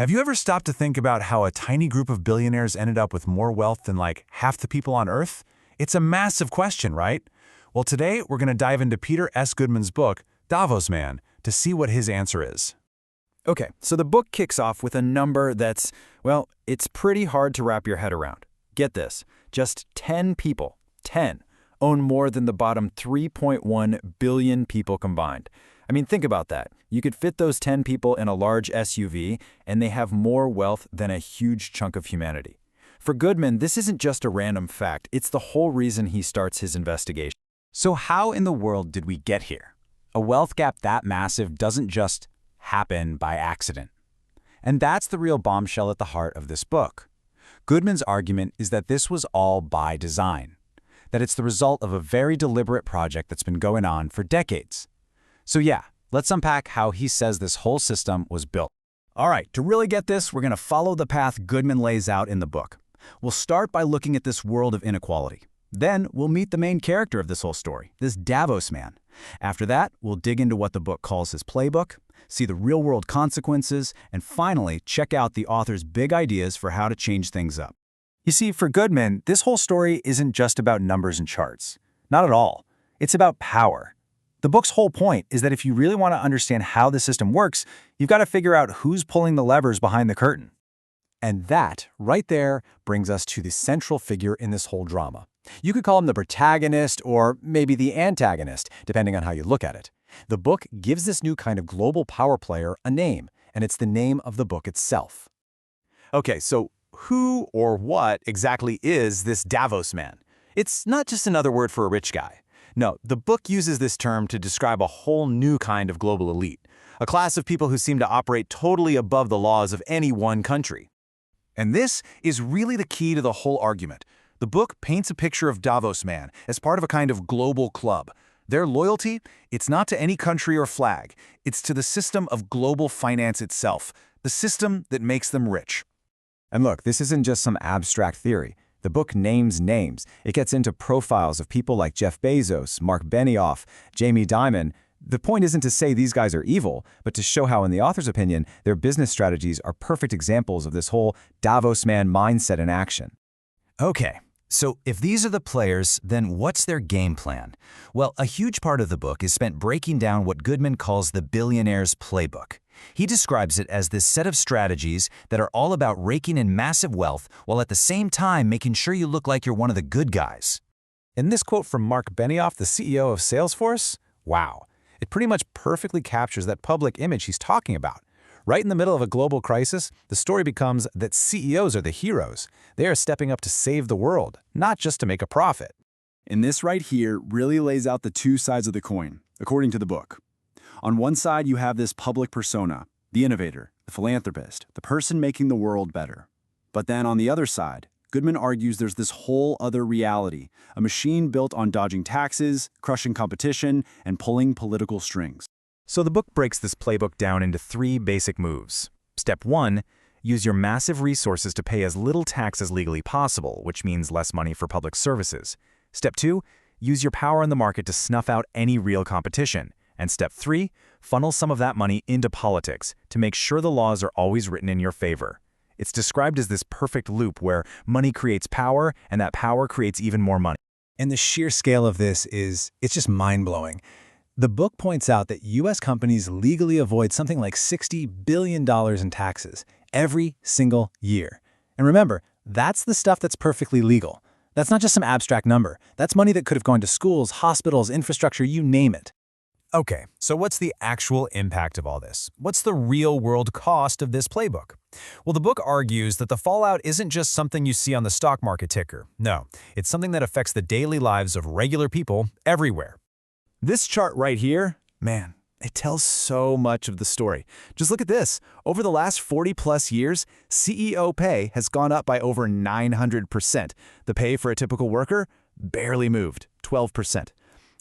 Have you ever stopped to think about how a tiny group of billionaires ended up with more wealth than like half the people on Earth? It's a massive question, right? Well, today we're going to dive into Peter S. Goodman's book, Davos Man, to see what his answer is. Okay, so the book kicks off with a number that's, well, it's pretty hard to wrap your head around. Get this, just 10 people, 10, own more than the bottom 3.1 billion people combined. I mean, think about that. You could fit those 10 people in a large SUV, and they have more wealth than a huge chunk of humanity. For Goodman, this isn't just a random fact. It's the whole reason he starts his investigation. So how in the world did we get here? A wealth gap that massive doesn't just happen by accident. And that's the real bombshell at the heart of this book. Goodman's argument is that this was all by design, that it's the result of a very deliberate project that's been going on for decades. So yeah, let's unpack how he says this whole system was built. All right, to really get this, we're going to follow the path Goodman lays out in the book. We'll start by looking at this world of inequality. Then we'll meet the main character of this whole story, this Davos man. After that, we'll dig into what the book calls his playbook, see the real-world consequences, and finally check out the author's big ideas for how to change things up. You see, for Goodman, this whole story isn't just about numbers and charts. Not at all. It's about power. The book's whole point is that if you really want to understand how the system works, you've got to figure out who's pulling the levers behind the curtain. And that, right there, brings us to the central figure in this whole drama. You could call him the protagonist or maybe the antagonist, depending on how you look at it. The book gives this new kind of global power player a name, and it's the name of the book itself. Okay, so who or what exactly is this Davos man? It's not just another word for a rich guy. No, the book uses this term to describe a whole new kind of global elite, a class of people who seem to operate totally above the laws of any one country. And this is really the key to the whole argument. The book paints a picture of Davos man as part of a kind of global club. Their loyalty, it's not to any country or flag. It's to the system of global finance itself, the system that makes them rich. And look, this isn't just some abstract theory. The book names names. It gets into profiles of people like Jeff Bezos, Mark Benioff, Jamie Dimon. The point isn't to say these guys are evil, but to show how, in the author's opinion, their business strategies are perfect examples of this whole Davos man mindset in action. Okay, so if these are the players, then what's their game plan? Well, a huge part of the book is spent breaking down what Goodman calls the billionaire's playbook. He describes it as this set of strategies that are all about raking in massive wealth while at the same time making sure you look like you're one of the good guys. In this quote from Mark Benioff, the CEO of Salesforce, wow, it pretty much perfectly captures that public image he's talking about. Right in the middle of a global crisis, the story becomes that CEOs are the heroes. They are stepping up to save the world, not just to make a profit. And this right here really lays out the two sides of the coin, according to the book. On one side, you have this public persona, the innovator, the philanthropist, the person making the world better. But then on the other side, Goodman argues there's this whole other reality, a machine built on dodging taxes, crushing competition, and pulling political strings. So the book breaks this playbook down into 3 basic moves. Step 1, use your massive resources to pay as little tax as legally possible, which means less money for public services. Step 2, use your power in the market to snuff out any real competition. And step 3, funnel some of that money into politics to make sure the laws are always written in your favor. It's described as this perfect loop where money creates power and that power creates even more money. And the sheer scale of this it's just mind-blowing. The book points out that U.S. companies legally avoid something like $60 billion in taxes every single year. And remember, that's the stuff that's perfectly legal. That's not just some abstract number. That's money that could have gone to schools, hospitals, infrastructure, you name it. Okay, so what's the actual impact of all this? What's the real-world cost of this playbook? Well, the book argues that the fallout isn't just something you see on the stock market ticker. No, it's something that affects the daily lives of regular people everywhere. This chart right here, man, it tells so much of the story. Just look at this. Over the last 40-plus years, CEO pay has gone up by over 900%. The pay for a typical worker barely moved, 12%.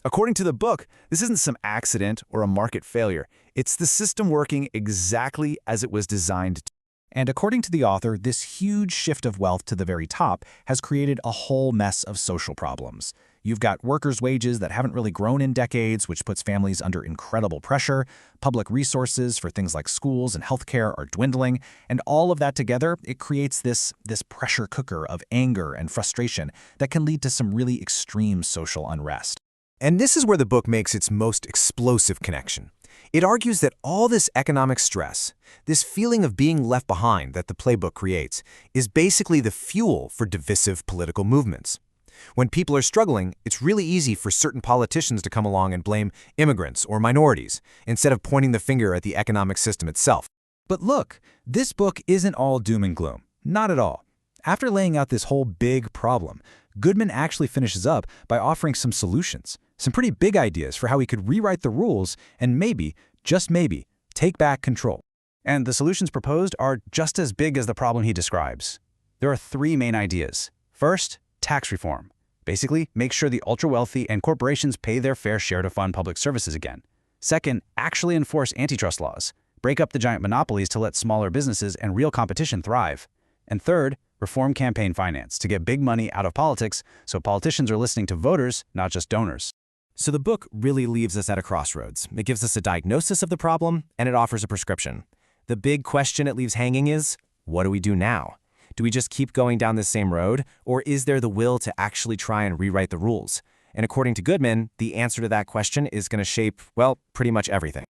According to the book, this isn't some accident or a market failure. It's the system working exactly as it was designed to. And according to the author, this huge shift of wealth to the very top has created a whole mess of social problems. You've got workers' wages that haven't really grown in decades, which puts families under incredible pressure. Public resources for things like schools and healthcare are dwindling. And all of that together, it creates this pressure cooker of anger and frustration that can lead to some really extreme social unrest. And this is where the book makes its most explosive connection. It argues that all this economic stress, this feeling of being left behind that the playbook creates, is basically the fuel for divisive political movements. When people are struggling, it's really easy for certain politicians to come along and blame immigrants or minorities, instead of pointing the finger at the economic system itself. But look, this book isn't all doom and gloom. Not at all. After laying out this whole big problem, Goodman actually finishes up by offering some solutions, some pretty big ideas for how we could rewrite the rules and maybe, just maybe, take back control. And the solutions proposed are just as big as the problem he describes. There are three main ideas. First, tax reform. Basically, make sure the ultra-wealthy and corporations pay their fair share to fund public services again. Second, actually enforce antitrust laws. Break up the giant monopolies to let smaller businesses and real competition thrive. And third, reform campaign finance to get big money out of politics so politicians are listening to voters, not just donors. So the book really leaves us at a crossroads. It gives us a diagnosis of the problem, and it offers a prescription. The big question it leaves hanging is, what do we do now? Do we just keep going down this same road, or is there the will to actually try and rewrite the rules? And according to Goodman, the answer to that question is going to shape, well, pretty much everything.